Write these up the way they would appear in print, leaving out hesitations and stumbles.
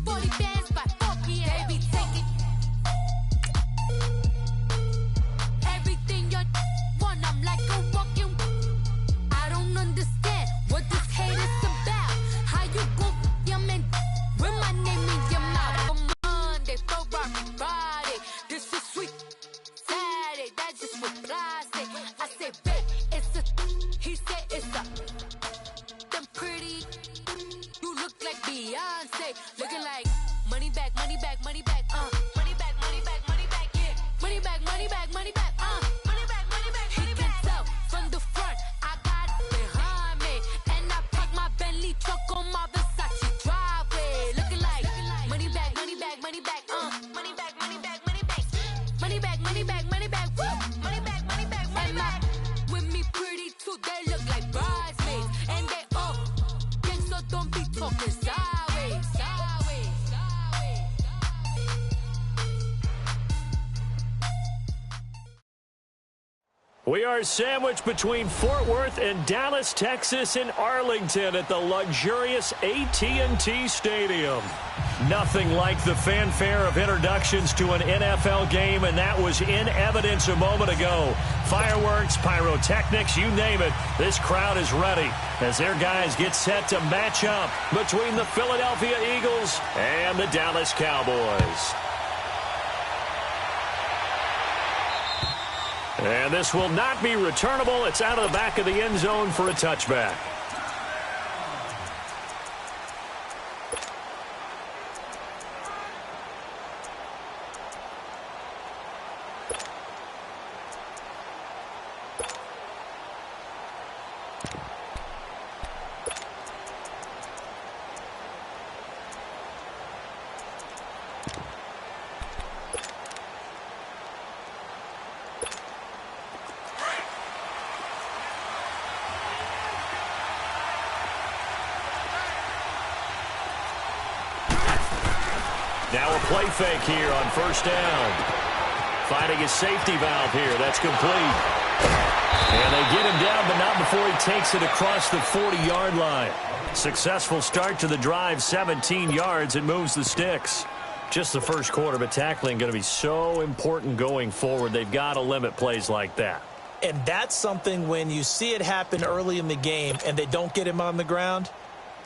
40 bands by 4 p.m. They be taking everything you want. I'm like a walking. I don't understand what this hate is about. How you go your man with my name in your mouth? On Monday, Friday, this is sweet Saturday. That's just what I say. I say, babe, it's a. He said it's a. Them pretty. You look like Beyonce, looking like money back, money back, money back, money back, money back, money back, yeah, money back, money back, money back, money back, money back. He can tell from the front, I got it behind me, and I park my Bentley truck on my Versace driveway, looking like money back, money back, money back, money back, money back, money back, money back, money back, money back, woo, money back, money back, money back. With me pretty too, they look like bridesmaids, and they all gang, so don't be talking sideways, sideways, sideways. We are sandwiched between Fort Worth and Dallas, Texas, and Arlington at the luxurious AT&T Stadium. Nothing like the fanfare of introductions to an NFL game, and that was in evidence a moment ago. Fireworks, pyrotechnics, you name it. This crowd is ready as their guys get set to match up between the Philadelphia Eagles and the Dallas Cowboys. And this will not be returnable. It's out of the back of the end zone for a touchback. Now a play fake here on first down. Finding his safety valve here. That's complete. And they get him down, but not before he takes it across the 40-yard line. Successful start to the drive, 17 yards. It moves the sticks. Just the first quarter, but tackling going to be so important going forward. They've got to limit plays like that. And that's something when you see it happen early in the game and they don't get him on the ground,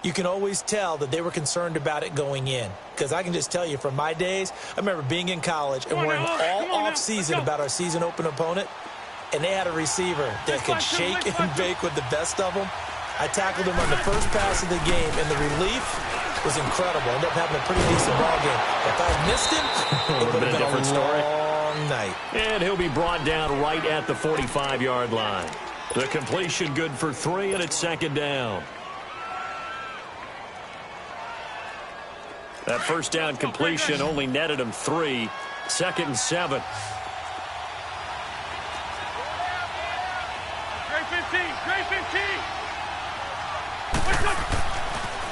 you can always tell that they were concerned about it going in. Because I can just tell you from my days, I remember being in college and worrying all off-season about our season open opponent, and they had a receiver that could shake and bake with the best of them. I tackled him on the first pass of the game, and the relief was incredible. Ended up having a pretty decent ball game. If I missed him, it would have been a different long night. And he'll be brought down right at the 45-yard line. The completion good for 3, and it's second down. That first down completion only netted him 3. Second and 7. Great 15, great 15.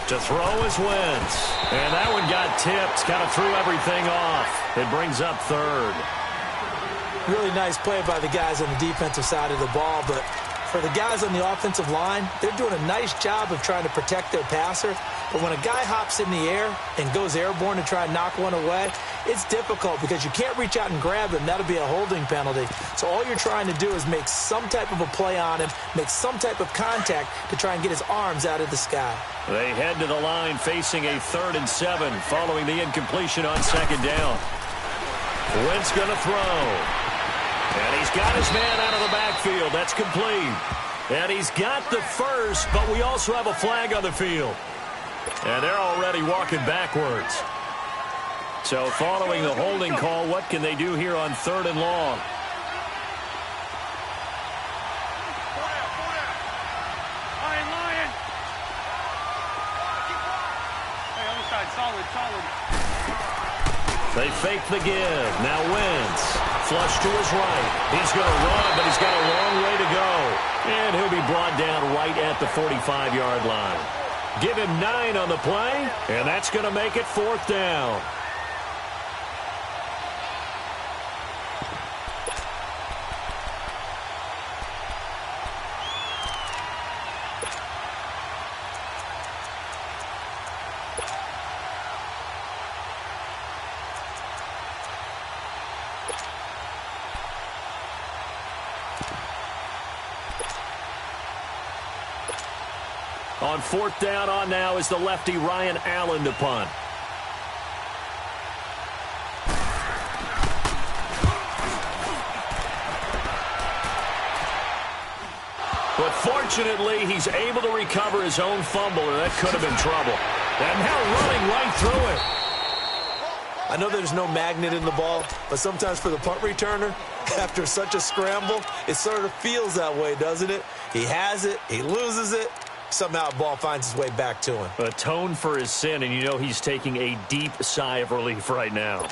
To throw is Wentz. And that one got tipped. Kind of threw everything off. It brings up third. Really nice play by the guys on the defensive side of the ball, but for the guys on the offensive line, they're doing a nice job of trying to protect their passer. But when a guy hops in the air and goes airborne to try and knock one away, it's difficult because you can't reach out and grab him. That'll be a holding penalty. So all you're trying to do is make some type of a play on him, make some type of contact to try and get his arms out of the sky. They head to the line facing a 3rd and 7 following the incompletion on second down. Wentz going to throw. And he's got his man out of the backfield. That's complete. And he's got the first, but we also have a flag on the field. And they're already walking backwards. So following the holding call, what can they do here on 3rd and long? Lion. Hey, other side, solid. They fake the give. Now Wentz. Flush to his right. He's going to run, but he's got a long way to go. And he'll be brought down right at the 45-yard line. Give him 9 on the play, and that's going to make it 4th down. On fourth down on now is the lefty Ryan Allen to punt. But fortunately, he's able to recover his own fumble, or that could have been trouble. And now running right through it. I know there's no magnet in the ball, but sometimes for the punt returner, after such a scramble, it sort of feels that way, doesn't it? He has it, he loses it, somehow the ball finds its way back to him. Atone for his sin, and you know he's taking a deep sigh of relief right now.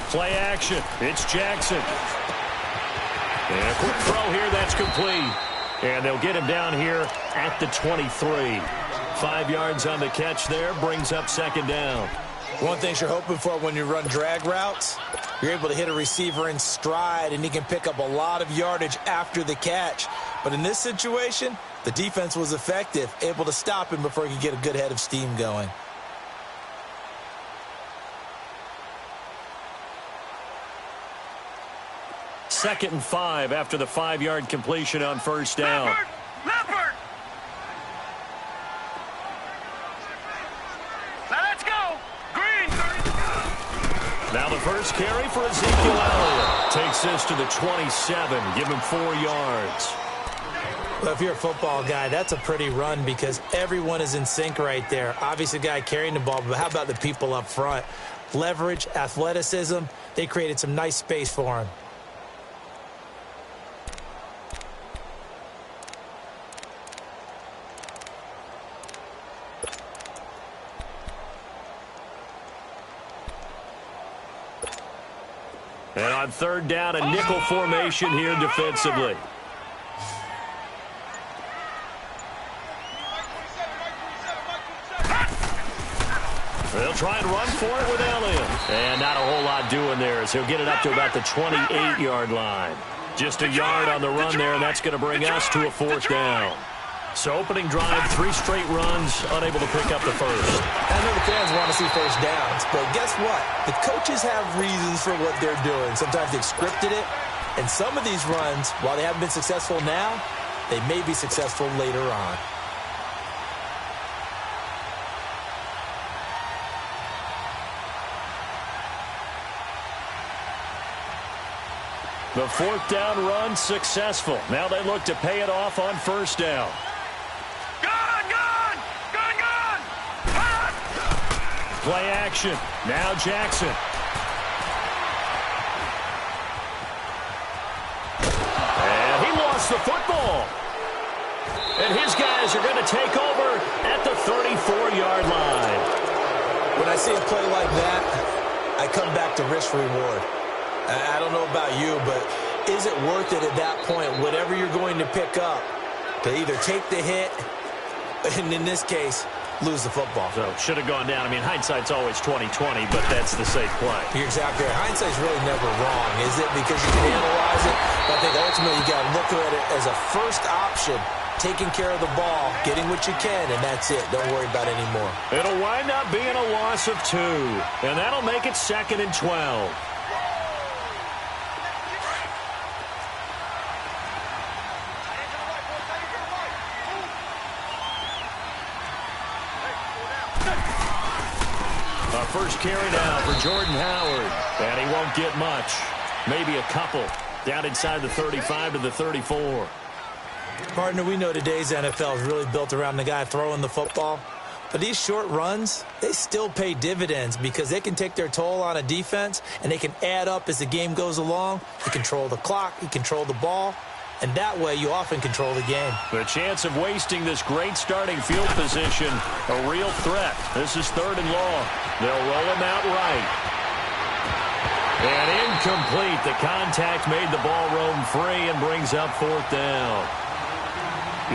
Play action. It's Jackson. And a quick throw here. That's complete. And they'll get him down here at the 23. 5 yards on the catch there. Brings up second down. One thing you're hoping for when you run drag routes, you're able to hit a receiver in stride, and he can pick up a lot of yardage after the catch. But in this situation, the defense was effective, able to stop him before he could get a good head of steam going. Second and 5 after the 5-yard completion on first down. Leopard! Now let's go! Green! Now the first carry for Ezekiel Elliott. Takes this to the 27. Give him 4 yards. Well, if you're a football guy, that's a pretty run because everyone is in sync right there. Obviously, the guy carrying the ball, but how about the people up front? Leverage, athleticism, they created some nice space for him. And on third down, a nickel formation here defensively. They'll try and run for it with Elliott. And not a whole lot doing there as he'll get it up to about the 28-yard line. Just a yard on the run there, and that's going to bring us to a fourth down. So opening drive, 3 straight runs, unable to pick up the first. I know the fans want to see first downs, but guess what? The coaches have reasons for what they're doing. Sometimes they've scripted it, and some of these runs, while they haven't been successful now, they may be successful later on. The fourth down run successful. Now they look to pay it off on first down. Play action. Now Jackson. And he lost the football. And his guys are going to take over at the 34-yard line. When I see a play like that, I come back to risk-reward. I don't know about you, but is it worth it at that point, whatever you're going to pick up, to either take the hit, and in this case, lose the football? So should have gone down. I mean, hindsight's always 20/20, but that's the safe play. You're exactly right. Hindsight's really never wrong, is it? Because you can analyze it. But I think ultimately you got to look at it as a first option, taking care of the ball, getting what you can, and that's it. Don't worry about it anymore. It'll wind up being a loss of 2, and that'll make it 2nd and 12. First carry down for Jordan Howard, and he won't get much. Maybe a couple. Down inside the 35 to the 34. Partner, we know today's NFL is really built around the guy throwing the football. But these short runs, they still pay dividends because they can take their toll on a defense, and they can add up as the game goes along. You control the clock, you control the ball, and that way you often control the game. The chance of wasting this great starting field position, a real threat. This is 3rd and long. They'll roll him out right. And incomplete. The contact made the ball roam free and brings up 4th down.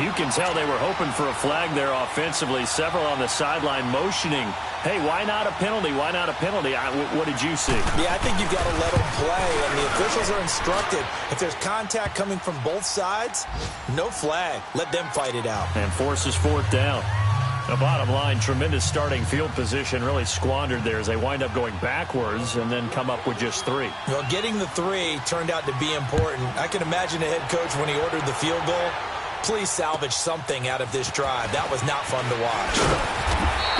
You can tell they were hoping for a flag there offensively. Several on the sideline motioning, hey, why not a penalty? Why not a penalty? What did you see? Yeah, I think you've got to let them play, and the officials are instructed. If there's contact coming from both sides, no flag. Let them fight it out. And forces fourth down. The bottom line, tremendous starting field position, really squandered there as they wind up going backwards and then come up with just 3. Well, getting the 3 turned out to be important. I can imagine the head coach when he ordered the field goal. Please salvage something out of this drive. That was not fun to watch.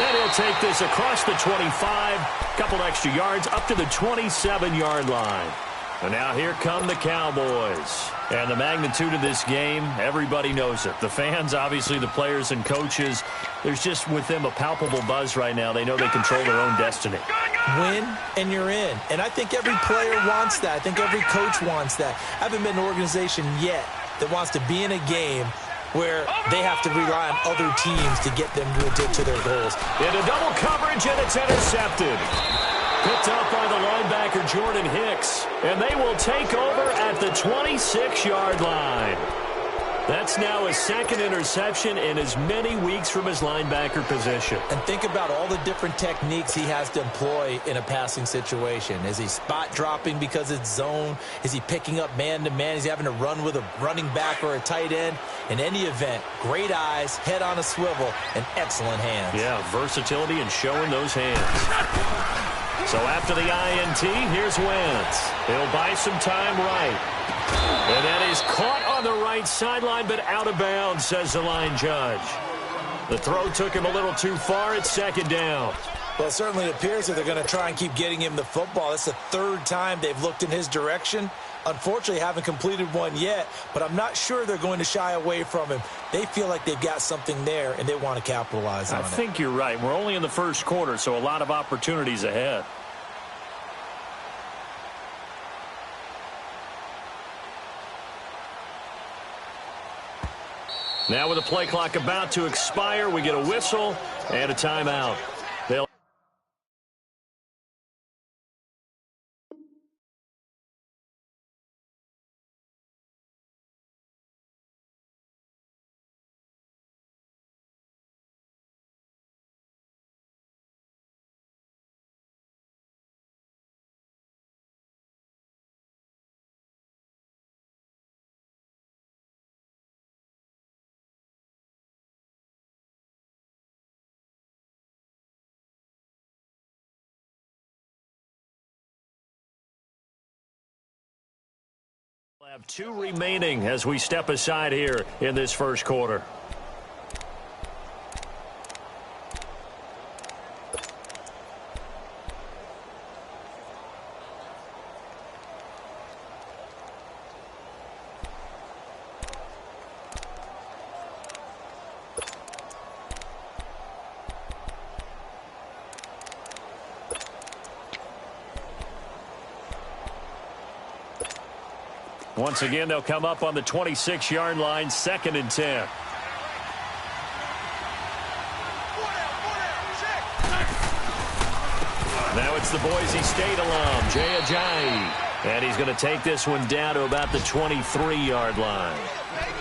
And he'll take this across the 25, couple extra yards, up to the 27-yard line. And now here come the Cowboys. And the magnitude of this game, everybody knows it. The fans, obviously the players and coaches, there's just with them a palpable buzz right now. They know they control their own destiny. Win, and you're in. And I think every player wants that. I think every coach wants that. I haven't been an organization yet that wants to be in a game where they have to rely on other teams to get them to their goals. Into double coverage, and it's intercepted. Picked up by the linebacker, Jordan Hicks. And they will take over at the 26-yard line. That's now his second interception in as many weeks from his linebacker position. And think about all the different techniques he has to employ in a passing situation. Is he spot dropping because it's zone? Is he picking up man-to-man? Is he having to run with a running back or a tight end? In any event, great eyes, head on a swivel, and excellent hands. Yeah, versatility and showing those hands. So after the INT, here's Wentz. He'll buy some time right. And that is caught on the right sideline, but out of bounds, says the line judge. The throw took him a little too far. It's second down. Well, it certainly appears that they're going to try and keep getting him the football. That's the third time they've looked in his direction. Unfortunately, haven't completed one yet, but I'm not sure they're going to shy away from him. They feel like they've got something there, and they want to capitalize on it. I think you're right. We're only in the first quarter, so a lot of opportunities ahead. Now with the play clock about to expire, we get a whistle and a timeout. They'll have 2 remaining as we step aside here in this first quarter. Once again, they'll come up on the 26-yard line, 2nd and 10. Now it's the Boise State alum, Jay Ajayi. And he's going to take this one down to about the 23-yard line.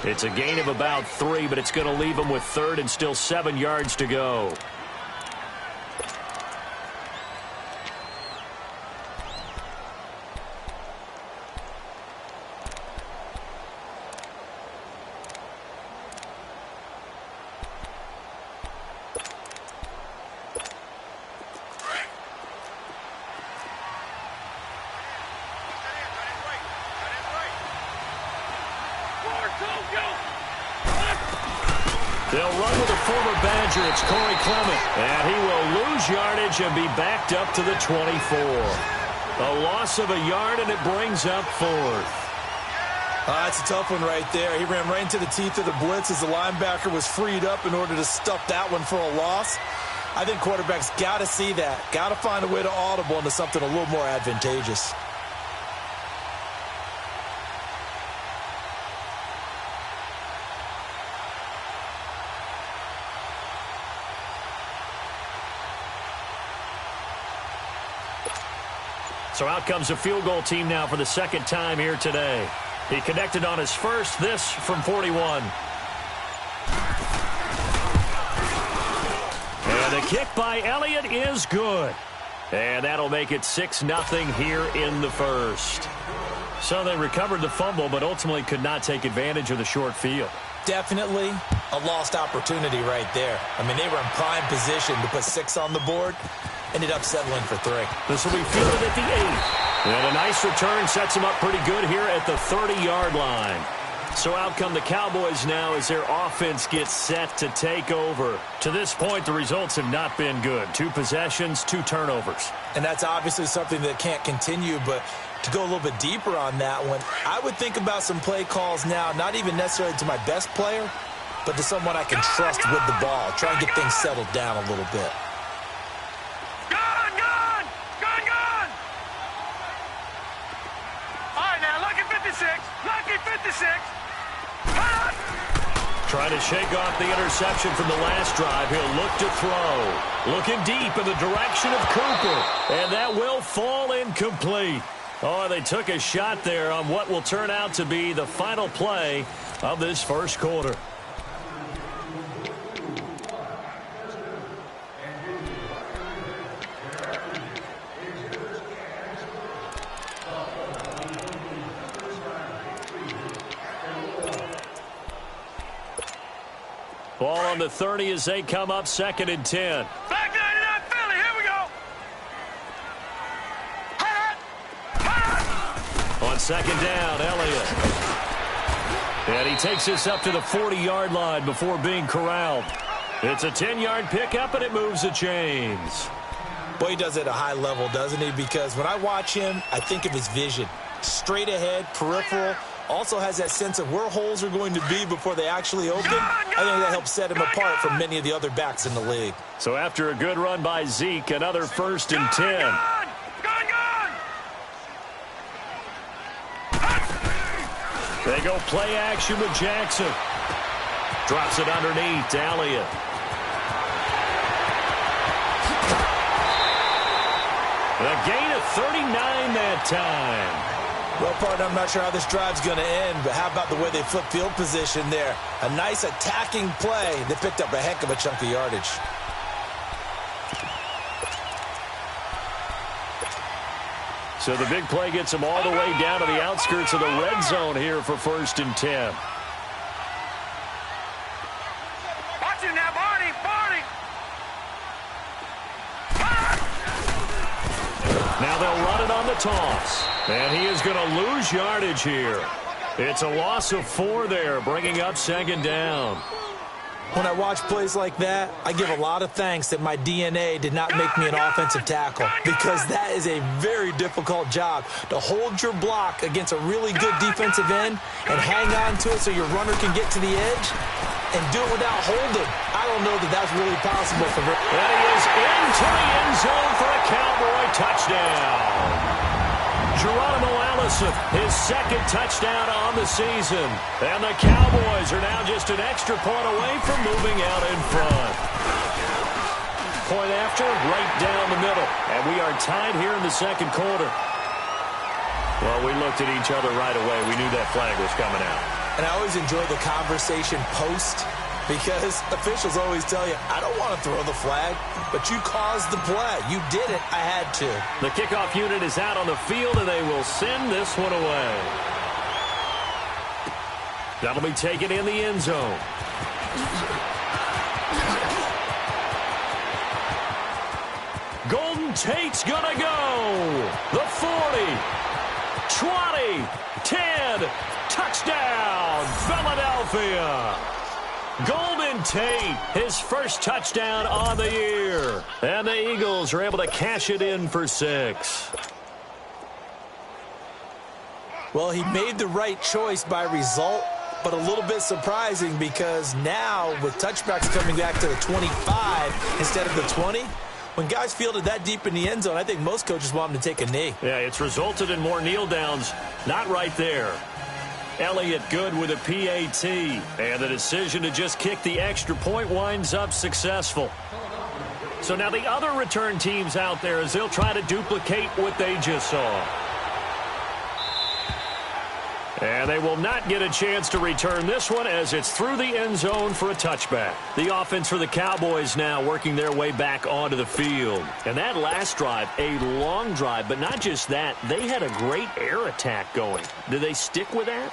It's a gain of about 3, but it's going to leave him with 3rd and still 7 yards to go. They'll run with a former Badger. It's Corey Clement. And he will lose yardage and be backed up to the 24. A loss of a yard, and it brings up 4th. That's a tough one right there. He ran right into the teeth of the blitz as the linebacker was freed up in order to stuff that one for a loss. I think quarterbacks got to see that. Got to find a way to audible into something a little more advantageous. So out comes a field goal team now for the 2nd time here today. He connected on his first, this from 41. kick by Elliott is good. And that'll make it 6-0 here in the first. So they recovered the fumble, but ultimately could not take advantage of the short field. Definitely a lost opportunity right there. I mean, they were in prime position to put 6 on the board. Ended up settling for 3. This will be fielded at the 8. And a nice return sets them up pretty good here at the 30-yard line. So out come the Cowboys now as their offense gets set to take over. To this point, the results have not been good. 2 possessions, 2 turnovers. And that's obviously something that can't continue, but to go a little bit deeper on that one, I would think about some play calls now, not even necessarily to my best player, but to someone I can trust with the ball. Try and get things settled down a little bit. All right, now, lucky 56. Lucky 56. Trying to shake off the interception from the last drive. He'll look to throw. Looking deep in the direction of Cooper. And that will fall incomplete. Oh, they took a shot there on what will turn out to be the final play of this first quarter. Ball on the 30 as they come up 2nd and 10. Back 99 Philly, here we go. On 2nd down, Elliott. And he takes this up to the 40-yard line before being corralled. It's a 10-yard pickup, and it moves the chains. Boy, he does it at a high level, doesn't he? Because when I watch him, I think of his vision. Straight ahead, peripheral. Also has that sense of where holes are going to be before they actually open. I think that helps set him apart from many of the other backs in the league. So after a good run by Zeke, another 1st and 10. They go play action with Jackson. Drops it underneath to Elliott. A gain of 39 that time. Well, partner, I'm not sure how this drive's going to end, but how about the way they flip field position there? A nice attacking play. They picked up a heck of a chunk of yardage. So the big play gets them all the way down to the outskirts of the red zone here for 1st and 10. Watch it now, Barney. Now they'll run it on the toss. And he is going to lose yardage here. It's a loss of 4 there, bringing up 2nd down. When I watch plays like that, I give a lot of thanks that my DNA did not make me an offensive tackle, because that is a very difficult job, to hold your block against a really good defensive end and hang on to it so your runner can get to the edge and do it without holding. I don't know that that's really possible for him. And he is into the end zone for a Cowboy touchdown. Geronimo Allison, his 2nd touchdown on the season. And the Cowboys are now just an extra point away from moving out in front. Point after, right down the middle. And we are tied here in the 2nd quarter. Well, we looked at each other right away. We knew that flag was coming out. And I always enjoy the conversation post, because officials always tell you, I don't want to throw the flag, but you caused the play. You did it. I had to. The kickoff unit is out on the field, and they will send this one away. That'll be taken in the end zone. Golden Tate's gonna go. The 40, 20, 10, touchdown, Philadelphia. Golden Tate, his first touchdown on the year. And the Eagles are able to cash it in for 6. Well, he made the right choice by result, but a little bit surprising, because now with touchbacks coming back to the 25 instead of the 20, when guys fielded that deep in the end zone, I think most coaches want them to take a knee. Yeah, it's resulted in more kneel downs. Not right there. Elliott good with a PAT, and the decision to just kick the extra point winds up successful. So now the other return teams out there, as they'll try to duplicate what they just saw. And they will not get a chance to return this one as it's through the end zone for a touchback. The offense for the Cowboys now working their way back onto the field. And that last drive, a long drive, but not just that, they had a great air attack going. Do they stick with that?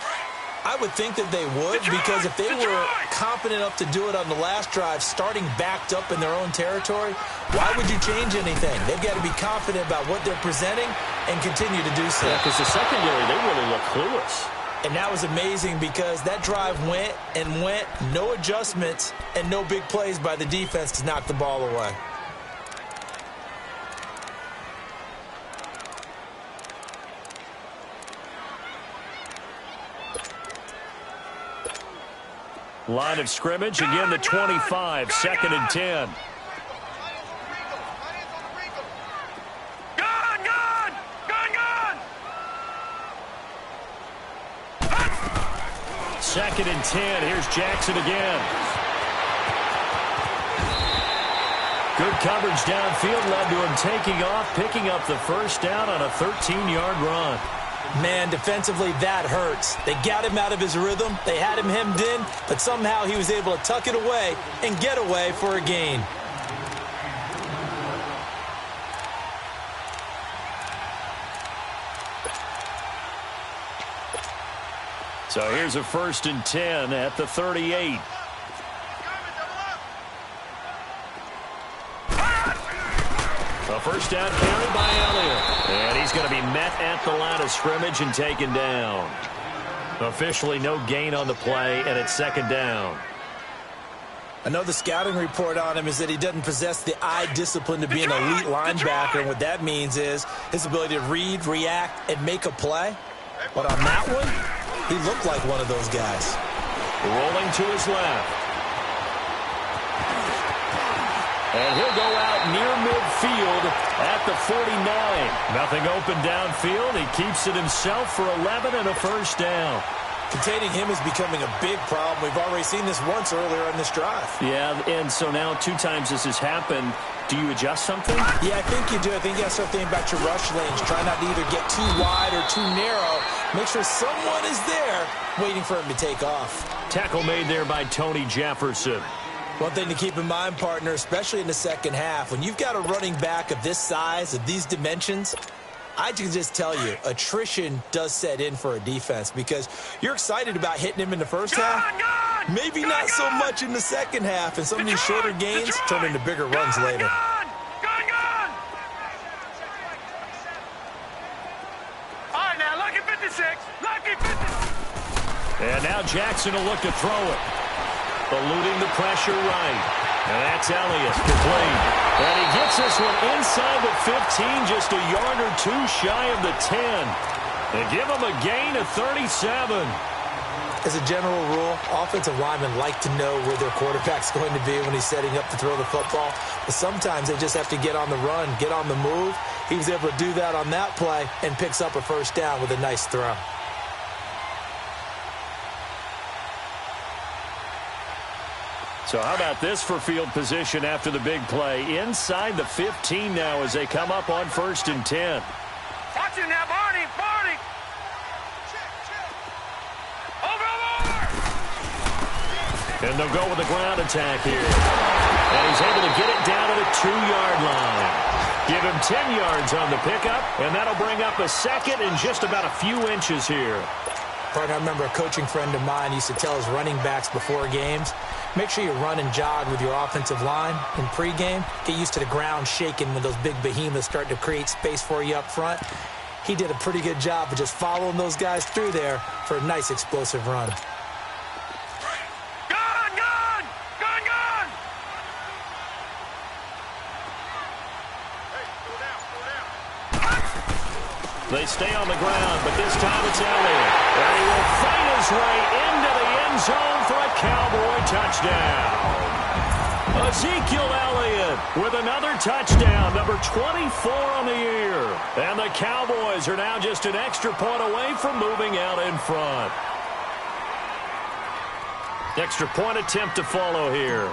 I would think that they would, because if they were confident enough to do it on the last drive, starting backed up in their own territory, why would you change anything? They've got to be confident about what they're presenting and continue to do so. Yeah, because the secondary, they really look clueless. And that was amazing because that drive went and went, no adjustments, and no big plays by the defense to knock the ball away. Line of scrimmage, again the 25, 2nd and 10. Second and 10. Here's Jackson again. Good coverage downfield led to him taking off, picking up the first down on a 13-yard run. Man, defensively, that hurts. They got him out of his rhythm. They had him hemmed in, but somehow he was able to tuck it away and get away for a gain. So here's a 1st and 10 at the 38. A first down carry by Elliott. And he's going to be met at the line of scrimmage and taken down. Officially no gain on the play, and it's 2nd down. I know the scouting report on him is that he doesn't possess the eye discipline to be an elite linebacker. And what that means is his ability to read, react, and make a play. But on that one, he looked like one of those guys. Rolling to his left. And he'll go out near midfield at the 49. Nothing open downfield. He keeps it himself for 11 and a first down. Containing him is becoming a big problem. We've already seen this once earlier in this drive. Yeah, and so now 2 times this has happened. Do you adjust something? Yeah, I think you do. I think you got to start thinking about your rush lanes. Try not to either get too wide or too narrow. Make sure someone is there waiting for him to take off. Tackle made there by Tony Jefferson. One thing to keep in mind, partner, especially in the second half, when you've got a running back of this size, of these dimensions, I can just tell you, attrition does set in for a defense because you're excited about hitting him in the first half. Maybe not so much in the second half, and some of these shorter gains turn into bigger runs later. All right, now, lucky 56. Lucky 56. And now Jackson will look to throw it. Eluding the pressure right. And that's Elliott, complete. And he gets this one inside the 15, just a yard or 2 shy of the 10. They give him a gain of 37. As a general rule, offensive linemen like to know where their quarterback's going to be when he's setting up to throw the football. But sometimes they just have to get on the run, get on the move. He was able to do that on that play and picks up a first down with a nice throw. So how about this for field position after the big play? Inside the 15 now as they come up on 1st and 10. Watch it now, Barney. Barney. Over. And they'll go with the ground attack here. And he's able to get it down to the 2-yard line. Give him 10 yards on the pickup, and that'll bring up a second and just about a few inches here. Partner, I remember a coaching friend of mine used to tell his running backs before games, make sure you run and jog with your offensive line in pregame. Get used to the ground shaking when those big behemoths start to create space for you up front. He did a pretty good job of just following those guys through there for a nice explosive run. They stay on the ground, but this time it's Elliott. And he will fight his way into the end zone for a Cowboy touchdown. Ezekiel Elliott with another touchdown, number 24 on the year. And the Cowboys are now just an extra point away from moving out in front. Extra point attempt to follow here.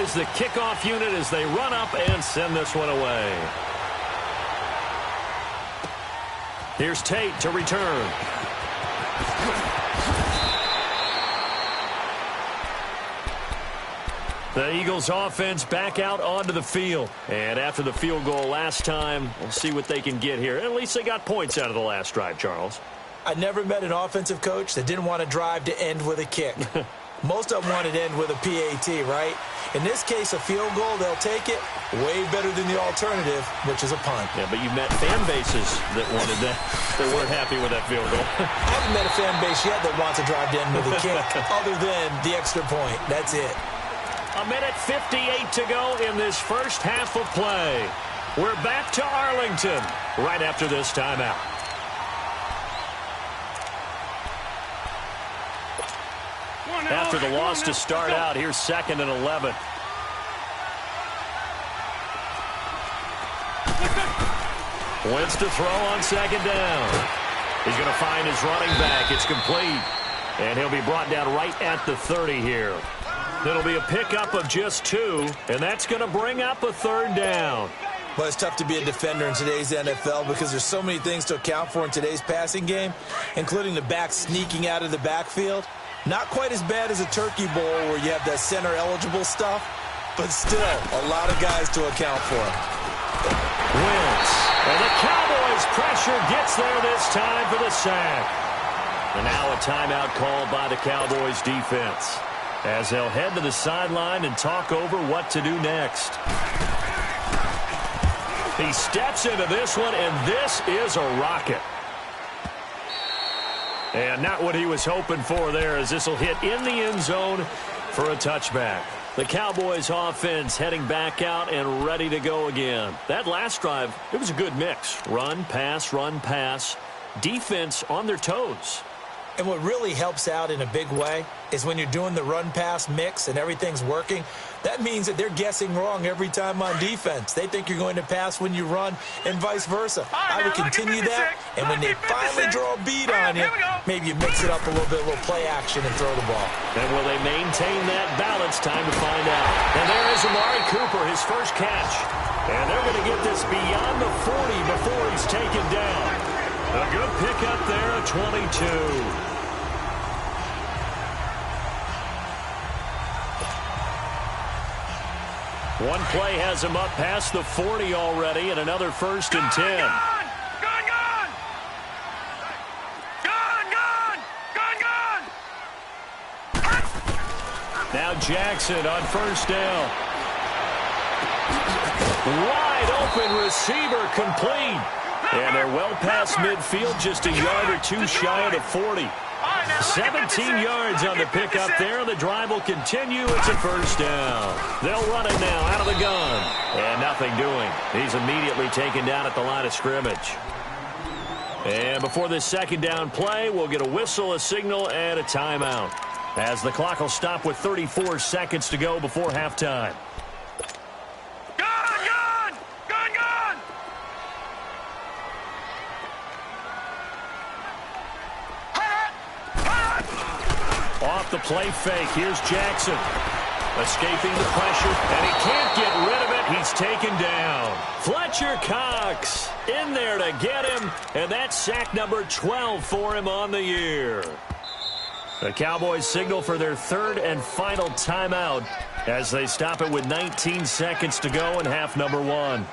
Cowboys, the kickoff unit, as they run up and send this one away. Here's Tate to return. The Eagles offense back out onto the field. And after the field goal last time, we'll see what they can get here. At least they got points out of the last drive, Charles. I never met an offensive coach that didn't want to drive to end with a kick. Most of them want it to end with a PAT, right? In this case, a field goal, they'll take it way better than the alternative, which is a punt. Yeah, but you've met fan bases that wanted that, that weren't happy with that field goal. I haven't met a fan base yet that wants to drive to end with a kick, other than the extra point. That's it. A minute 58 to go in this first half of play. We're back to Arlington right after this timeout. After the loss to start out, here's 2nd and 11. Wentz to throw on 2nd down. He's going to find his running back. It's complete. And he'll be brought down right at the 30 here. It'll be a pickup of just 2, and that's going to bring up a 3rd down. Well, it's tough to be a defender in today's NFL because there's so many things to account for in today's passing game, including the back sneaking out of the backfield. Not quite as bad as a turkey bowl where you have that center-eligible stuff, but still a lot of guys to account for. Wentz. And the Cowboys' pressure gets there this time for the sack. And now a timeout called by the Cowboys defense, as they'll head to the sideline and talk over what to do next. He steps into this one, and this is a rocket. And not what he was hoping for there, as this will hit in the end zone for a touchback. The Cowboys offense heading back out and ready to go again. That last drive, it was a good mix. Run, pass, defense on their toes. And what really helps out in a big way is when you're doing the run-pass mix and everything's working, that means that they're guessing wrong every time on defense. They think you're going to pass when you run and vice versa. I would continue that, and when they finally draw a beat on you, maybe you mix it up a little bit, a little play action and throw the ball. And will they maintain that balance? Time to find out. And there is Amari Cooper, his first catch. And they're going to get this beyond the 40 before he's taken down. A good pickup there at 22. One play has him up past the 40 already, and another 1st and 10. Now Jackson on 1st down. Wide open receiver, complete. And they're well past midfield, just a yard or 2 shy of the 40. 17 yards on the pickup there. The drive will continue. It's a 1st down. They'll run it now out of the gun. And nothing doing. He's immediately taken down at the line of scrimmage. And before this 2nd down play, we'll get a whistle, a signal, and a timeout, as the clock will stop with 34 seconds to go before halftime. Off the play fake, here's Jackson. Escaping the pressure, and he can't get rid of it. He's taken down. Fletcher Cox in there to get him, and that's sack number 12 for him on the year. The Cowboys signal for their 3rd and final timeout as they stop it with 19 seconds to go in half number 1.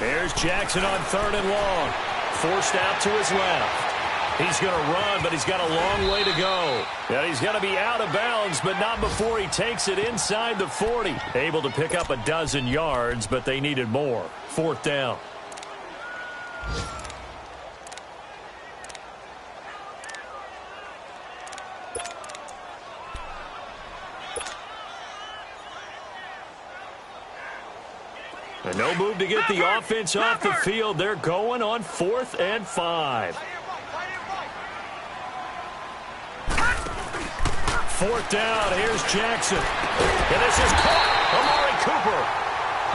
There's Jackson on 3rd and long. Forced out to his left. He's going to run, but he's got a long way to go. And he's going to be out of bounds, but not before he takes it inside the 40. Able to pick up a dozen yards, but they needed more. 4th down. And no move to get the offense off the field. They're going on 4th and 5. 4th down. Here's Jackson. And this is caught. Amari Cooper.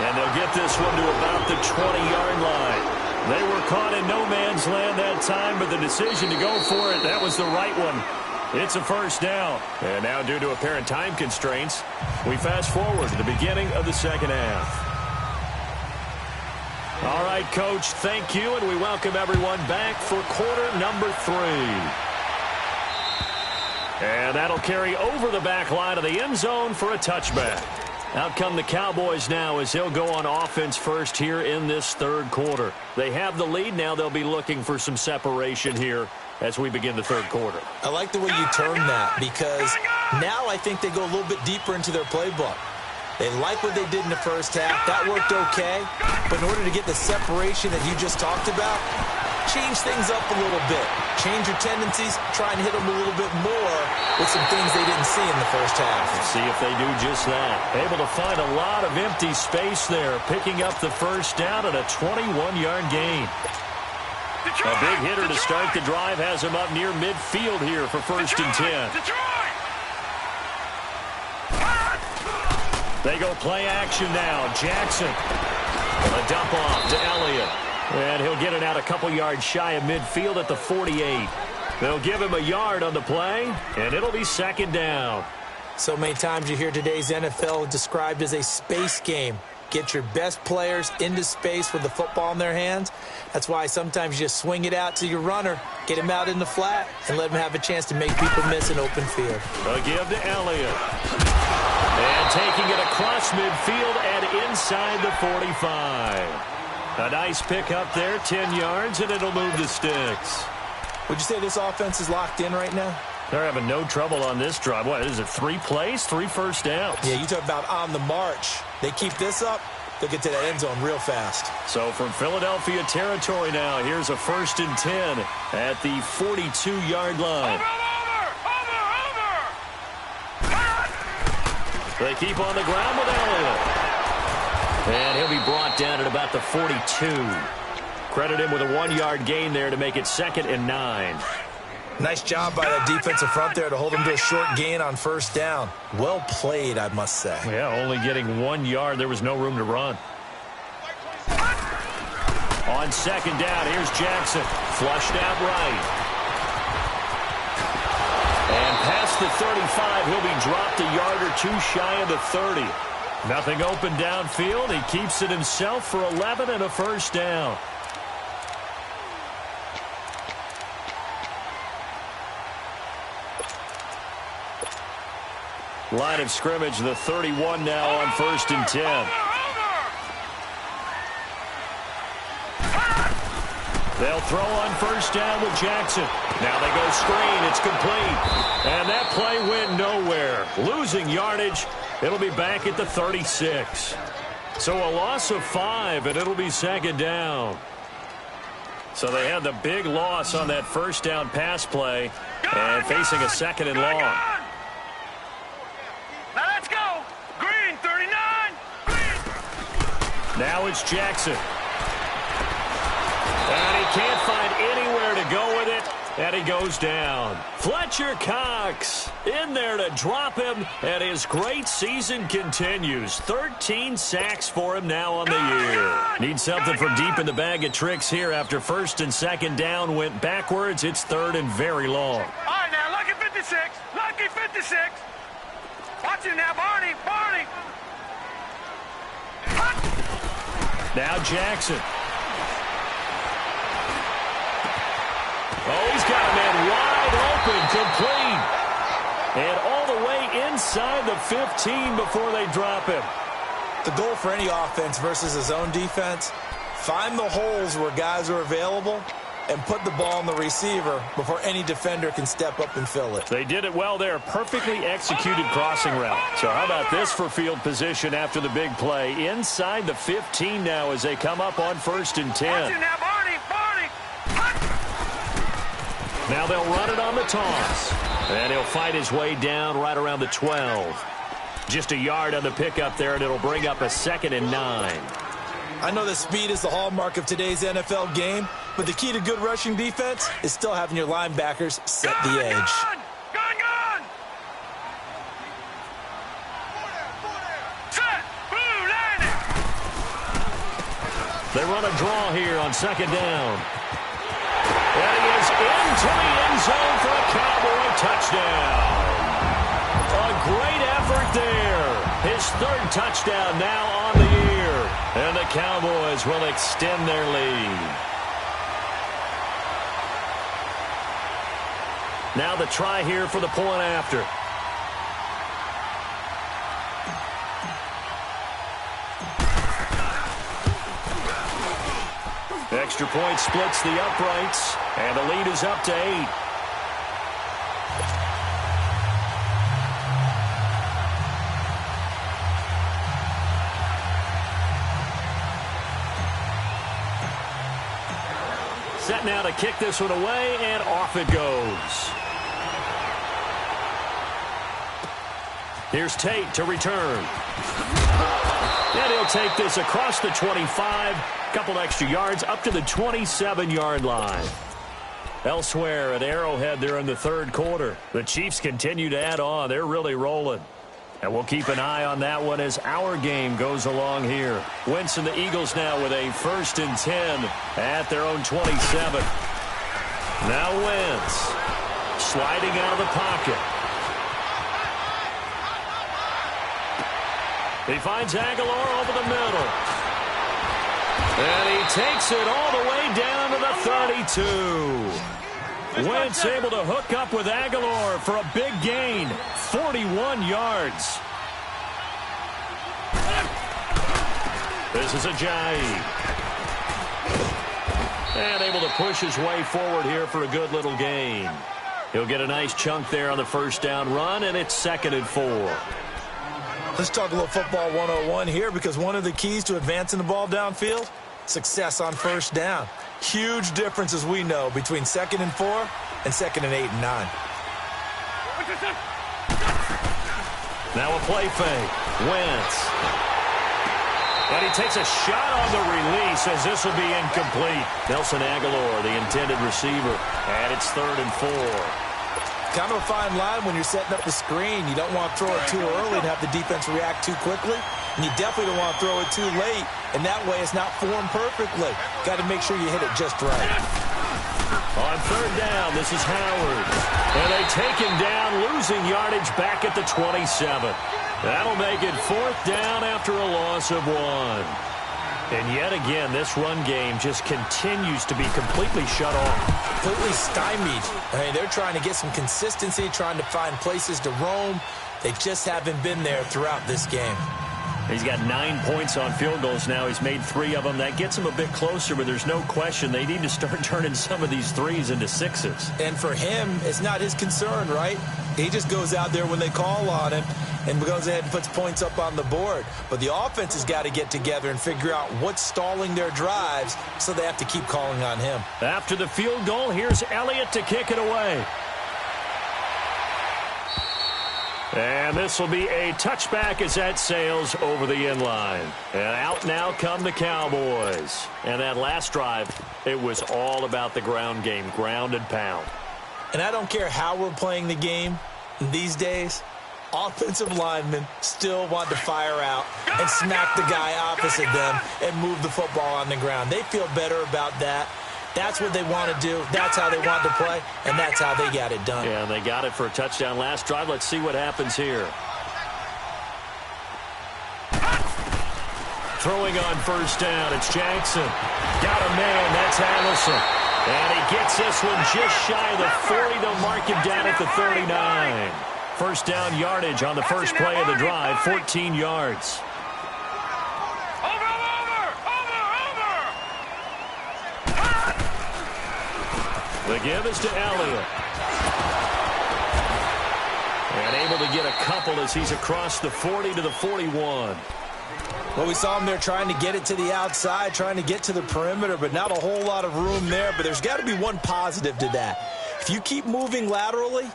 And they'll get this one to about the 20-yard line. They were caught in no man's land that time, but the decision to go for it, that was the right one. It's a 1st down. And now, due to apparent time constraints, we fast forward to the beginning of the 2nd half. All right, Coach, thank you, and we welcome everyone back for quarter number 3. And that'll carry over the back line of the end zone for a touchback. Out come the Cowboys now as they'll go on offense first here in this 3rd quarter. They have the lead. Now they'll be looking for some separation here as we begin the 3rd quarter. I like the way you term that because now I think they go a little bit deeper into their playbook. They like what they did in the 1st half. That worked okay. But in order to get the separation that you just talked about, change things up a little bit. Change your tendencies. Try and hit them a little bit more with some things they didn't see in the 1st half. Let's see if they do just that. Able to find a lot of empty space there, picking up the 1st down at a 21-yard gain. A big hitter to start the drive has him up near midfield here for 1st and 10. They go play action now. Jackson. A dump off to Elliott. And he'll get it out a couple yards shy of midfield at the 48. They'll give him a yard on the play, and it'll be 2nd down. So many times you hear today's NFL described as a space game. Get your best players into space with the football in their hands. That's why sometimes you just swing it out to your runner, get him out in the flat, and let him have a chance to make people miss an open field. A give to Elliott. And taking it across midfield and inside the 45. A nice pick up there, 10 yards, and it'll move the sticks. Would you say this offense is locked in right now? They're having no trouble on this drive. What is it, 3 plays, 3 first downs? Yeah, you talk about on the march. They keep this up, they'll get to that end zone real fast. So from Philadelphia territory now, here's a 1st and 10 at the 42-yard line. They keep on the ground with Elliott. And he'll be brought down at about the 42. Credit him with a 1-yard gain there to make it 2nd and 9. Nice job by that defensive front there to hold him to a short gain on 1st down. Well played, I must say. Yeah, only getting 1 yard. There was no room to run. On 2nd down, here's Jackson. Flushed out right. And past the 35, he'll be dropped a yard or 2 shy of the 30. Nothing open downfield. He keeps it himself for 11 and a 1st down. Line of scrimmage, the 31 now on 1st and 10. They'll throw on 1st down with Jackson. Now they go screen. It's complete. And that play went nowhere. Losing yardage. It'll be back at the 36. So a loss of 5, and it'll be 2nd down. So they had the big loss on that 1st down pass play and facing a 2nd and long. Now let's go. Green, 39. Green. Now it's Jackson. And he can't find anywhere to go with it. And he goes down. Fletcher Cox in there to drop him, and his great season continues. 13 sacks for him now on the year. Needs something from deep in the bag of tricks here after 1st and 2nd down went backwards. It's 3rd and very long. All right, now, lucky 56. Lucky 56. Watch it now, Barney. Barney. Now Jackson. Oh, he's got a man wide open, complete. And all the way inside the 15 before they drop him. The goal for any offense versus his own defense, find the holes where guys are available and put the ball on the receiver before any defender can step up and fill it. They did it well there. Perfectly executed crossing route. So how about this for field position after the big play? Inside the 15 now as they come up on 1st and 10. Watch it now, Barney. Barney. Now they'll run it on the toss. And he'll fight his way down right around the 12. Just a yard on the pickup there, and it'll bring up a 2nd and 9. I know that speed is the hallmark of today's NFL game, but the key to good rushing defense is still having your linebackers set the edge. Gun! Set! Blue, line it! They run a draw here on second down. And he is into the end zone for a Cowboy touchdown. A great effort there. His third touchdown now on the year. And the Cowboys will extend their lead. Now the try here for the point after. Extra point splits the uprights, and the lead is up to 8. Set now to kick this one away, and off it goes. Here's Tate to return. And he'll take this across the 25. Couple extra yards up to the 27-yard line. Elsewhere at Arrowhead, they're in the third quarter. The Chiefs continue to add on. They're really rolling. And we'll keep an eye on that one as our game goes along here. Wentz and the Eagles now with a 1st and 10 at their own 27. Now Wentz sliding out of the pocket. He finds Aguilar over the middle. And he takes it all the way down to the 32. Wentz able to hook up with Aguilar for a big gain. 41 yards. This is Ajayi. And able to push his way forward here for a good little gain. He'll get a nice chunk there on the first down run, and it's 2nd and 4. Let's talk a little football 101 here, because one of the keys to advancing the ball downfield, success on first down. Huge difference, as we know, between 2nd and 4 and 2nd and 8 and 9. Now a play fake. Wentz. And he takes a shot on the release as this will be incomplete. Nelson Aguilar, the intended receiver. And it's 3rd and 4. Kind of a fine line when you're setting up the screen. You don't want to throw it too early and have the defense react too quickly. And you definitely don't want to throw it too late. And that way it's not formed perfectly. Got to make sure you hit it just right. On 3rd down, this is Howard. And they take him down, losing yardage back at the 27. That'll make it 4th down after a loss of 1. And yet again, this run game just continues to be completely shut off. Completely stymied. I mean, they're trying to get some consistency, trying to find places to roam. They just haven't been there throughout this game. He's got 9 points on field goals now. He's made 3 of them. That gets him a bit closer, but there's no question they need to start turning some of these 3s into 6s. And for him, it's not his concern, right? He just goes out there when they call on him and goes ahead and puts points up on the board. But the offense has got to get together and figure out what's stalling their drives, so they have to keep calling on him. After the field goal, here's Elliott to kick it away. And this will be a touchback as that sails over the end line. And out now come the Cowboys. And that last drive, it was all about the ground game, ground and pound. And I don't care how we're playing the game these days, offensive linemen still want to fire out and smack the guy opposite them and move the football on the ground. They feel better about that. That's what they want to do. That's how they want to play, and that's how they got it done. Yeah, and they got it for a touchdown last drive. Let's see what happens here. Throwing on first down, it's Jackson. Got a man, that's Allison. And he gets this one just shy of the 40. They'll mark him down at the 39. First down yardage on the first play of the drive, 14 yards. The give is to Elliott. And able to get a couple as he's across the 40 to the 41. Well, we saw him there trying to get it to the outside, trying to get to the perimeter, but not a whole lot of room there. But there's got to be one positive to that. If you keep moving laterally,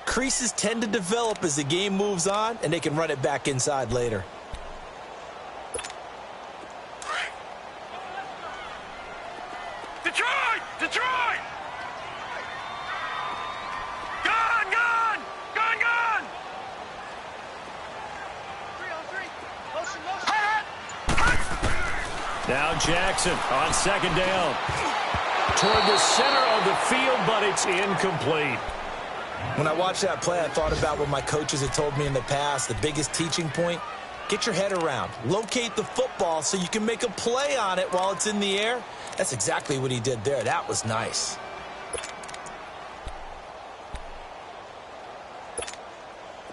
creases tend to develop as the game moves on, and they can run it back inside later. Now Jackson on second down. Toward the center of the field, but it's incomplete. When I watched that play, I thought about what my coaches had told me in the past. The biggest teaching point, get your head around. Locate the football so you can make a play on it while it's in the air. That's exactly what he did there. That was nice.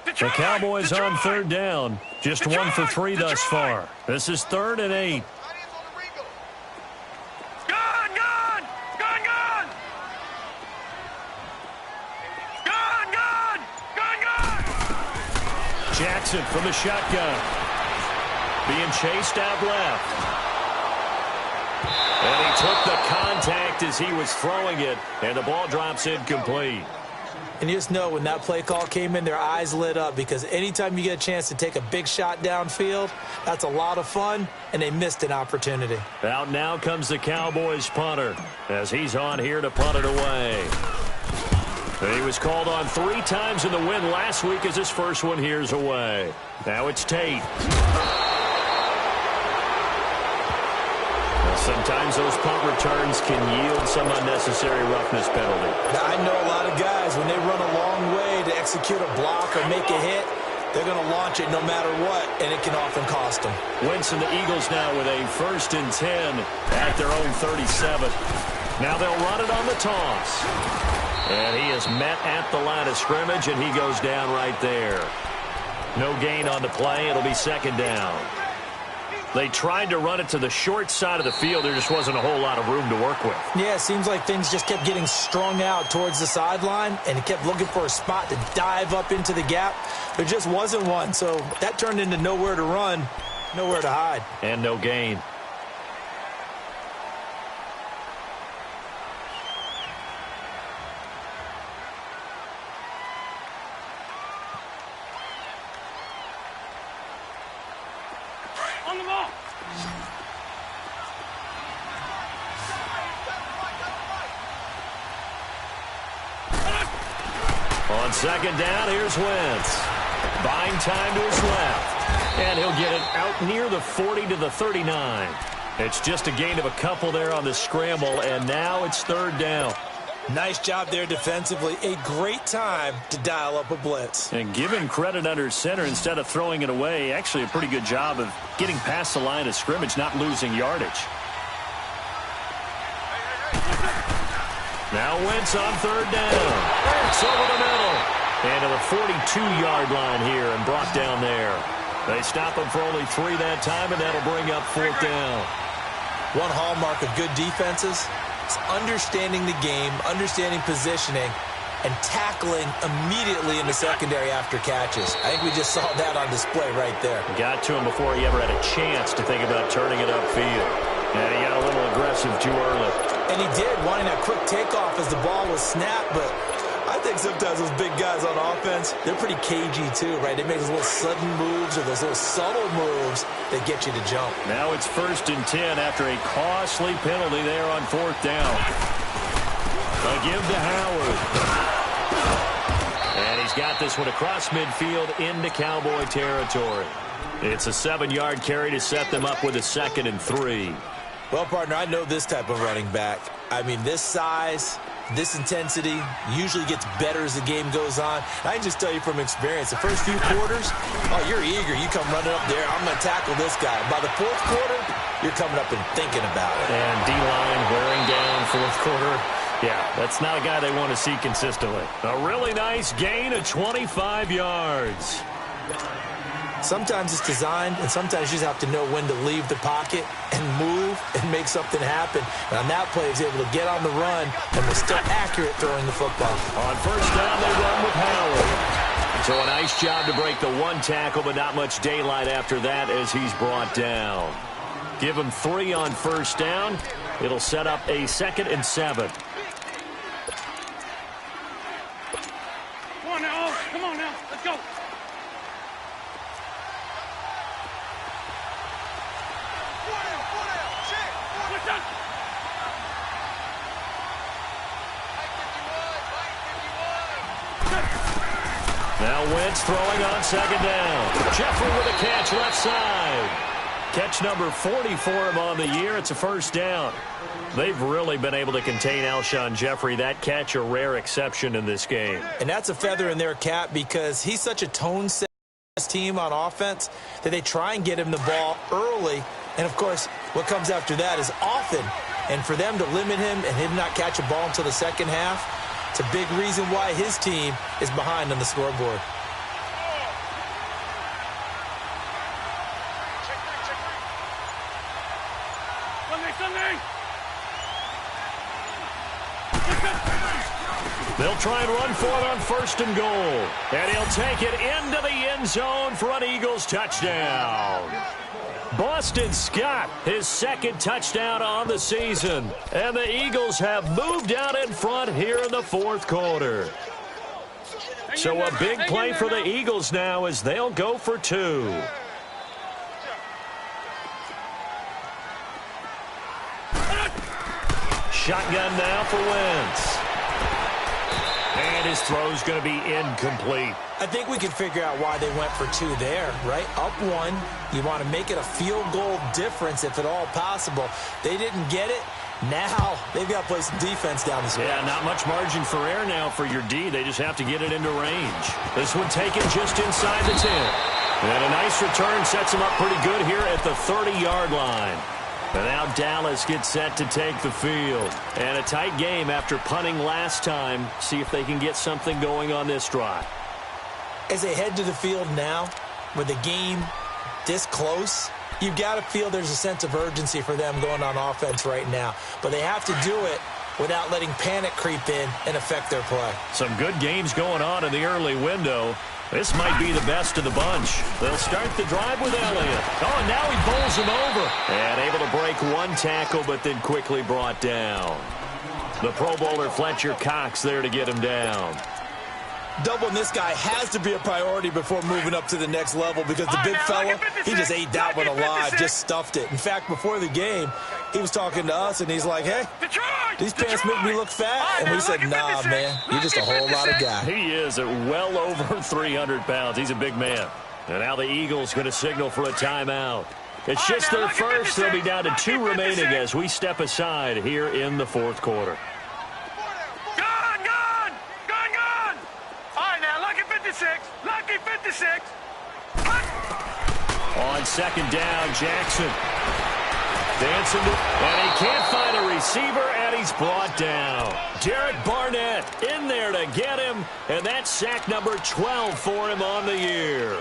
The Cowboys on third down. Just 1 for 3 thus far. This is 3rd and 8. Jackson from the shotgun. Being chased out left. And he took the contact as he was throwing it, and the ball drops incomplete. And you just know when that play call came in, their eyes lit up, because anytime you get a chance to take a big shot downfield, that's a lot of fun, and they missed an opportunity. Out now comes the Cowboys punter as he's on here to punt it away. He was called on 3 times in the win last week as his first one here's away. Now it's Tate. Sometimes those punt returns can yield some unnecessary roughness penalty. Now, I know a lot of guys, when they run a long way to execute a block or make a hit, they're going to launch it no matter what, and it can often cost them. Wentz and the Eagles now with a 1st and 10 at their own 37. Now they'll run it on the toss. And he is met at the line of scrimmage, and he goes down right there. No gain on the play. It'll be 2nd down. They tried to run it to the short side of the field. There just wasn't a whole lot of room to work with. Yeah, it seems like things just kept getting strung out towards the sideline, and he kept looking for a spot to dive up into the gap. There just wasn't one, so that turned into nowhere to run, nowhere to hide. And no gain. On the ball. On 2nd down, here's Wentz. Buying time to his left. And he'll get it out near the 40 to the 39. It's just a gain of a couple there on the scramble, and now it's 3rd down. Nice job there defensively. A great time to dial up a blitz. And give him credit under center instead of throwing it away. Actually a pretty good job of getting past the line of scrimmage, not losing yardage. Now Wentz on 3rd down. It's over the middle. And to the 42-yard line here and brought down there. They stop him for only 3 that time, and that'll bring up 4th down. One hallmark of good defenses is understanding the game, understanding positioning, and tackling immediately in the secondary after catches. I think we just saw that on display right there. Got to him before he ever had a chance to think about turning it upfield. And he got a little aggressive too early. And he did, wanting that quick takeoff as the ball was snapped, but I think sometimes those big guys on offense, they're pretty cagey too, right? They make those little sudden moves or those little subtle moves that get you to jump. Now it's 1st and 10 after a costly penalty there on 4th down. A give to Howard. And he's got this one across midfield into Cowboy territory. It's a 7-yard carry to set them up with a 2nd and 3. Well, partner, I know this type of running back. I mean, this size, this intensity usually gets better as the game goes on. I can just tell you from experience, the first few quarters, oh, you're eager. You come running up there, I'm going to tackle this guy. By the 4th quarter, you're coming up and thinking about it. And D-line wearing down 4th quarter. Yeah, that's not a guy they want to see consistently. A really nice gain of 25 yards. Sometimes it's designed, and sometimes you just have to know when to leave the pocket and move and make something happen. And on that play, he was able to get on the run and was still accurate throwing the football. On 1st down, they run with Howard. So a nice job to break the 1 tackle, but not much daylight after that as he's brought down. Give him 3 on 1st down. It'll set up a 2nd and 7. Come on now. Come on now. Let's go. Now Wentz throwing on 2nd down. Jeffrey with a catch left side. Catch number 40 for him on the year. It's a first down. They've really been able to contain Alshon Jeffrey. That catch a rare exception in this game. And that's a feather in their cap because he's such a tone-set team on offense that they try and get him the ball early. And, of course, what comes after that is often. And for them to limit him and him not catch a ball until the second half, it's a big reason why his team is behind on the scoreboard. They'll try and run for it on first and goal. And he'll take it into the end zone for an Eagles touchdown. Boston Scott, his second touchdown on the season. And the Eagles have moved out in front here in the fourth quarter. So a big play for the Eagles now as they'll go for two. Shotgun now for Wentz. And his throw's going to be incomplete. I think we can figure out why they went for two there, right? Up one, you want to make it a field goal difference if at all possible. They didn't get it. Now they've got to play some defense down the stretch. Yeah, not much margin for error now for your D. They just have to get it into range. This one taken just inside the 10. And a nice return sets them up pretty good here at the 30-yard line. And now Dallas gets set to take the field. And a tight game after punting last time. See if they can get something going on this drive. As they head to the field now, with the game this close, you've got to feel there's a sense of urgency for them going on offense right now. But they have to do it without letting panic creep in and affect their play. Some good games going on in the early window. This might be the best of the bunch. They'll start the drive with Elliott. Oh, and now he bowls him over. And able to break one tackle, but then quickly brought down. The Pro Bowler Fletcher Cox there to get him down. Doubling this guy has to be a priority before moving up to the next level because the big fella, he just ate that one alive, just stuffed it. In fact, before the game, he was talking to us, and he's like, hey, these pants make me look fat. And we said, nah, man, you're just a whole lot of guy. He is at well over 300 pounds. He's a big man. And now the Eagles going to signal for a timeout. It's just their first. They'll be down to 2 remaining as we step aside here in the fourth quarter. Lucky 56. On second down, Jackson. Dancing, and he can't find a receiver, and he's brought down. Derek Barnett in there to get him, and that's sack number 12 for him on the year.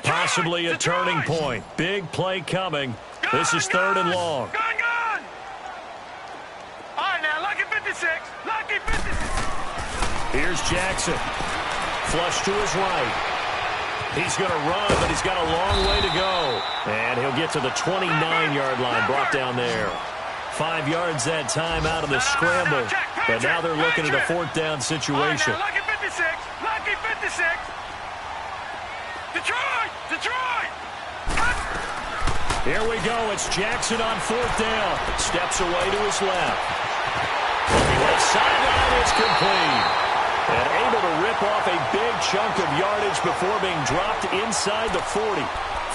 Possibly a turning point. Big play coming. This is third and long. Gun. All right, now, lucky 56. Lucky 56. Here's Jackson. Flush to his right. He's going to run, but he's got a long way to go. And he'll get to the 29-yard line, brought down there. 5 yards that time out of the scramble. But now they're looking at a fourth down situation. Lucky 56. Lucky 56. Detroit! Here we go. It's Jackson on fourth down. Steps away to his left. Left sideline is complete. And able to rip off a big chunk of yardage before being dropped inside the 40.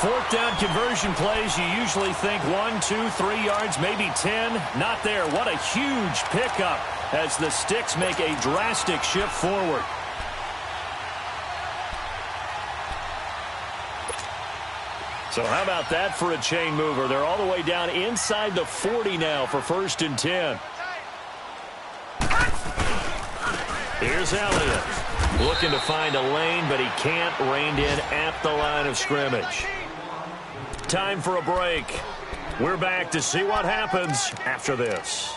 Fourth down conversion plays, you usually think 1, 2, 3 yards, maybe 10. Not there. What a huge pickup as the Sticks make a drastic shift forward. So how about that for a chain mover? They're all the way down inside the 40 now for first and 10. Here's Elliott. Looking to find a lane, but he can't. Reined in at the line of scrimmage. Time for a break. We're back to see what happens after this.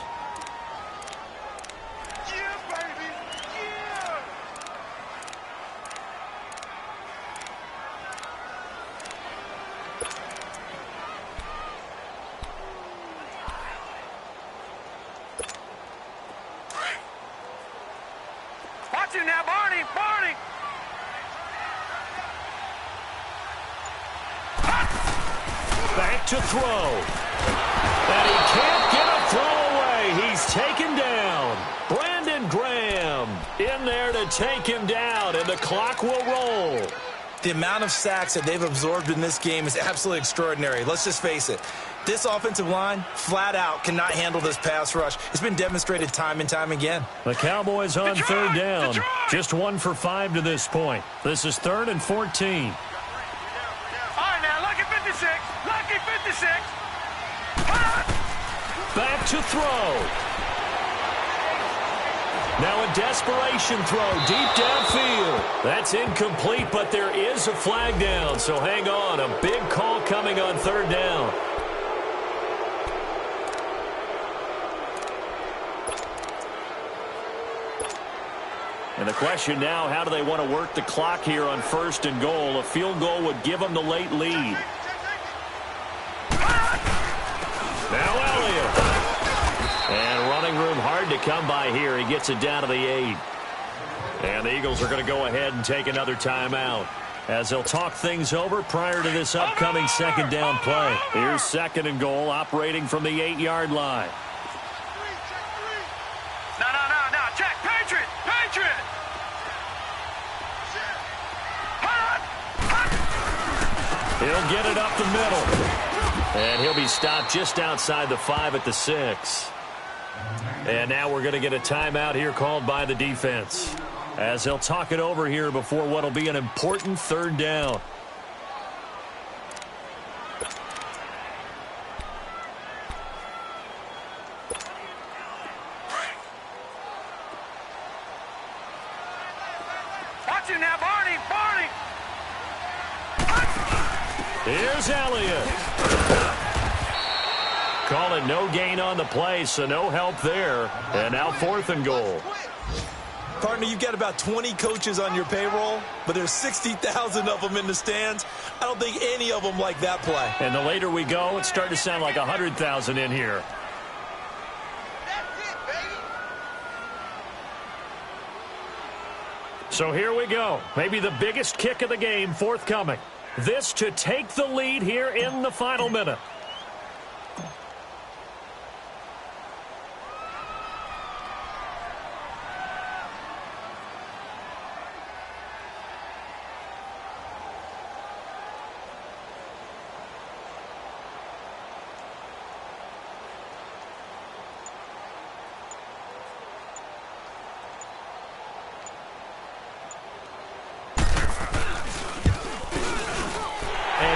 Watch him now, Barney! Back to throw. And he can't get a throw away. He's taken down. to take him down, and the clock will roll. The amount of sacks that they've absorbed in this game is absolutely extraordinary. Let's just face it. This offensive line, flat out, cannot handle this pass rush. It's been demonstrated time and time again. The Cowboys on third down. Just 1 for 5 to this point. This is 3rd and 14. All right, now, lucky 56. Lucky 56. Back to throw. Now a desperation throw deep downfield. That's incomplete, but there is a flag down, so hang on. A big call coming on third down. And the question now, how do they want to work the clock here on 1st and goal? A field goal would give them the late lead. Now Elliott. And running room hard to come by here. He gets it down to the 8. And the Eagles are going to go ahead and take another timeout as they'll talk things over prior to this upcoming 2nd down play. Here's 2nd and goal, operating from the 8-yard line. No. Check. Patriot. He'll get it up the middle. And he'll be stopped just outside the 5 at the 6. And now we're going to get a timeout here called by the defense as they'll talk it over here before what will be an important 3rd down. Watch it now, Barney. Here's Elliott. Call it no gain on the play, so no help there. And now 4th and goal. Partner, you've got about 20 coaches on your payroll, but there's 60,000 of them in the stands. I don't think any of them like that play. And the later we go, it's starting to sound like 100,000 in here. So here we go. Maybe the biggest kick of the game forthcoming. This to take the lead here in the final minute.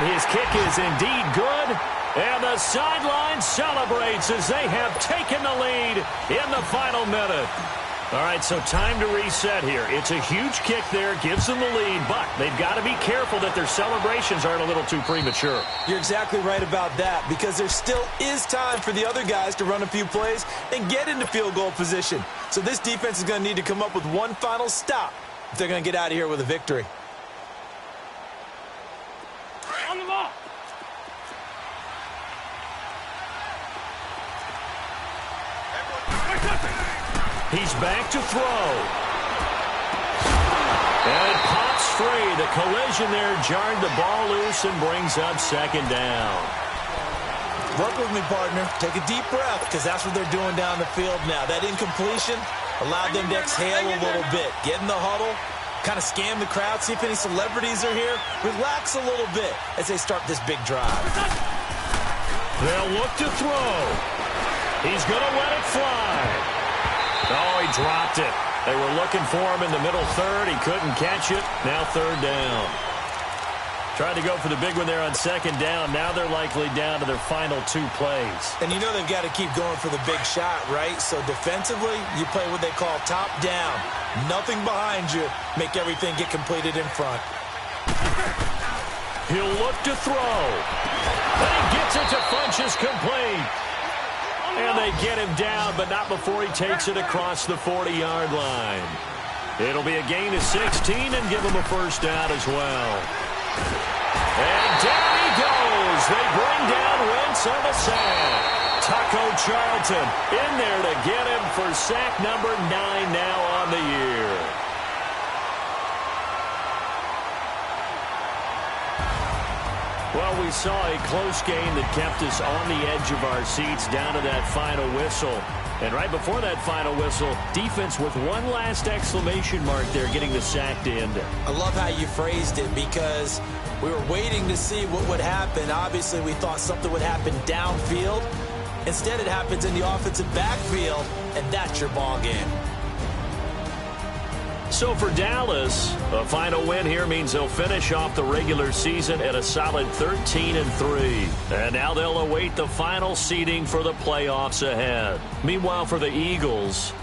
His kick is indeed good, and the sideline celebrates as they have taken the lead in the final minute. All right, so time to reset here. It's a huge kick there, gives them the lead, but they've got to be careful that their celebrations aren't a little too premature. You're exactly right about that, because there still is time for the other guys to run a few plays and get into field goal position. So this defense is going to need to come up with one final stop if they're going to get out of here with a victory. On the ball. He's back to throw. And it pops free. The collision there jarred the ball loose and brings up 2nd down. Work with me, partner. Take a deep breath, because that's what they're doing down the field now. That incompletion allowed them to exhale a little bit. Get in the huddle, kind of scan the crowd, see if any celebrities are here. Relax a little bit as they start this big drive. They'll look to throw. He's going to let it fly. Oh, he dropped it. They were looking for him in the middle 3rd. He couldn't catch it. Now 3rd down. Tried to go for the big one there on 2nd down. Now they're likely down to their final 2 plays. And you know they've got to keep going for the big shot, right? So defensively, you play what they call top down. Nothing behind you. Make everything get completed in front. He'll look to throw. And he gets it to Funchess complete. And they get him down, but not before he takes it across the 40-yard line. It'll be a gain of 16 and give him a 1st down as well. And down he goes. They bring down Wentz on the sack. Taco Charlton in there to get him for sack number 9 now on the year. Well, we saw a close game that kept us on the edge of our seats down to that final whistle. And right before that final whistle, defense with one last exclamation mark there, getting the sack to end it. I love how you phrased it because we were waiting to see what would happen. Obviously, we thought something would happen downfield. Instead, it happens in the offensive backfield, and that's your ball game. So for Dallas, a final win here means they'll finish off the regular season at a solid 13-3. And now they'll await the final seeding for the playoffs ahead. Meanwhile, for the Eagles,